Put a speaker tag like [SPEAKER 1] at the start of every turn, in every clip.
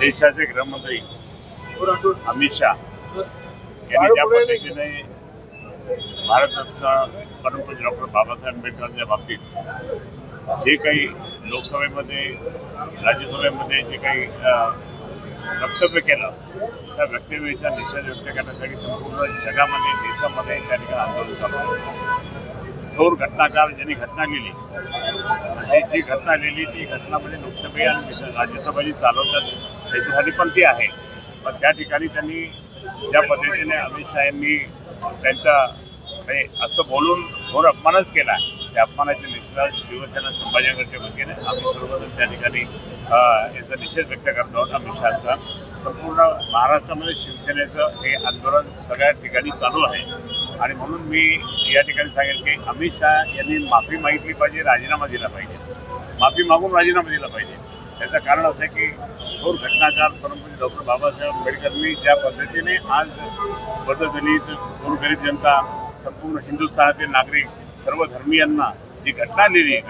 [SPEAKER 1] देशाचे गृहमंत्री अमित शाह यांनी ज्या पद्धतीने भारतरत्न परमपूज्य डॉक्टर बाबासाहेब आंबेडकरांच्या बाबतीत जे काही लोकसभेमध्ये राज्यसभेमध्ये जे काही वक्तव्य केलं त्या वक्तव्याचा निषेध व्यक्त करण्यासाठी संपूर्ण जगामध्ये देशामध्ये त्या ठिकाणी आंदोलन चालू आहे. थोर घटनाकार ज्यांनी घटना लिहिली आणि जी घटना लिहिली ती घटना म्हणजे लोकसभे आणि राज्यसभा जी चालवतात त्याच्यासाठी पण ती आहे. पण त्या ठिकाणी त्यांनी ज्या पद्धतीने अमित शाह यांनी त्यांचा म्हणजे असं बोलून घोर अपमानच केला त्या अपमानाच्या निषेधात शिवसेना संभाजीनगरच्या वतीने आम्ही सर्वजण त्या ठिकाणी याचा निषेध व्यक्त करतो आहोत. अमित शहाचा संपूर्ण महाराष्ट्रामध्ये शिवसेनेचं हे आंदोलन सगळ्या ठिकाणी चालू आहे आणि म्हणून मी या ठिकाणी सांगेन की अमित शाह यांनी माफी मागितली पाहिजे, राजीनामा दिला पाहिजे. माफी मागून राजीनामा दिला पाहिजे. त्याचं कारण असं आहे की थोर घटनाकार परमपूज्य डॉक्टर बाबासाहेब आंबेडकरांनी ज्या पद्धतीने आज बद्धदलित गोरगरीब जनता संपूर्ण हिंदुस्थानातील नागरिक सर्व धर्मीयांना जी घटना लिहिली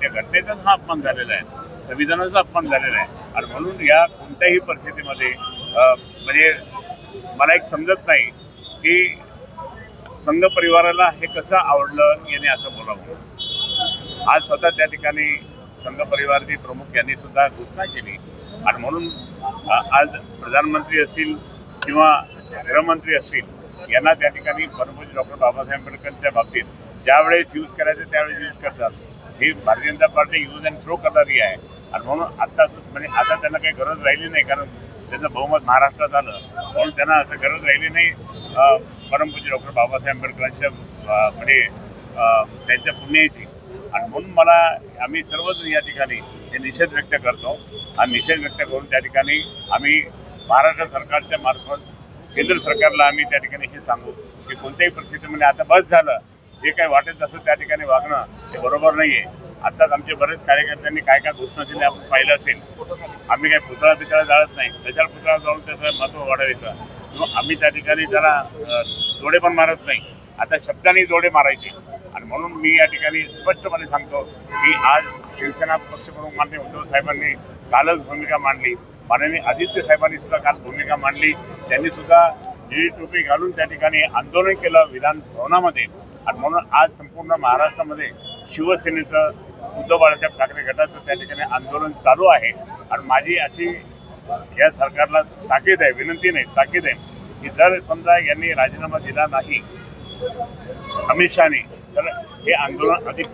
[SPEAKER 1] त्या घटनेचाच हा अपमान झालेला आहे, संविधानाचा अपमान झालेला आहे. आणि म्हणून या कोणत्याही परिस्थितीमध्ये म्हणजे मला एक समजत नाही की संघ परिवाराला हे कसं आवडलं याने असं बोलावं. आज स्वतः त्या ठिकाणी संघ परिवाराचे प्रमुख यांनी सुद्धा घोषणा केली आणि म्हणून आज प्रधानमंत्री असतील किंवा गृहमंत्री असतील यांना त्या ठिकाणी परमपूज्य डॉक्टर बाबासाहेब आंबेडकरांच्या बाबतीत ज्यावेळेस यूज करायचं त्यावेळेस यूज करतात. ही Bharatiya Janata party use and throw करणारी आहे आणि म्हणून आता म्हणजे आता त्यांना काही गरज राहिली नाही कारण त्याचं बहुमत महाराष्ट्रात आलं म्हणून त्यांना असं गरज राहिली नाही परमपूज्य डॉक्टर बाबासाहेब आंबेडकरांच्या म्हणजे त्यांच्या पुण्याची. आणि म्हणून मला आम्ही सर्वजण या ठिकाणी हे निषेध व्यक्त करतो आणि निषेध व्यक्त करून त्या ठिकाणी आम्ही महाराष्ट्र सरकारच्या मार्फत केंद्र सरकारला आम्ही त्या ठिकाणी हे सांगू की कोणत्याही परिस्थितीमध्ये आता बस झालं, जे काही वाटेल तसं त्या ठिकाणी वागणं हे बरोबर नाही आहे. आत्ताच आमचे बरेच कार्यकर्त्यांनी काय काय घोषणा दिल्या आपण पाहिलं असेल. आम्ही काही पुतळा पितळा जाळत नाही, कशाला पुतळा जाऊन त्याचं महत्त्व वाढवायचं किंवा आम्ही त्या ठिकाणी त्याला जोडे पण मारत नाही, आता शब्दांनी जोडे मारायचे. आणि म्हणून मी या ठिकाणी स्पष्टपणे सांगतो की आज शिवसेना पक्षप्रमुख माननीय उद्धव साहेबांनी कालच भूमिका मांडली, माननीय आदित्य साहेबांनी सुद्धा काल भूमिका मांडली. त्यांनी सुद्धा निळी टोपी घालून त्या ठिकाणी आंदोलन केलं विधान भवनामध्ये. आणि म्हणून आज संपूर्ण महाराष्ट्रामध्ये शिवसेनेचं उद्धव बाळासाहेब ठाकरे गटाचं त्या ठिकाणी आंदोलन चालू आहे. आणि माझी अशी या सरकारला ताकीद आहे, विनंती नाही ताकीद आहे की जर समजा यांनी राजीनामा दिला नाही अमित शहानी तर हे आंदोलन अधिक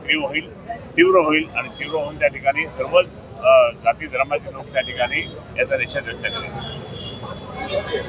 [SPEAKER 1] तीव्र होईल आणि तीव्र होऊन त्या ठिकाणी सर्व जाती धर्माचे लोक त्या ठिकाणी याचा निषेध व्यक्त करेल.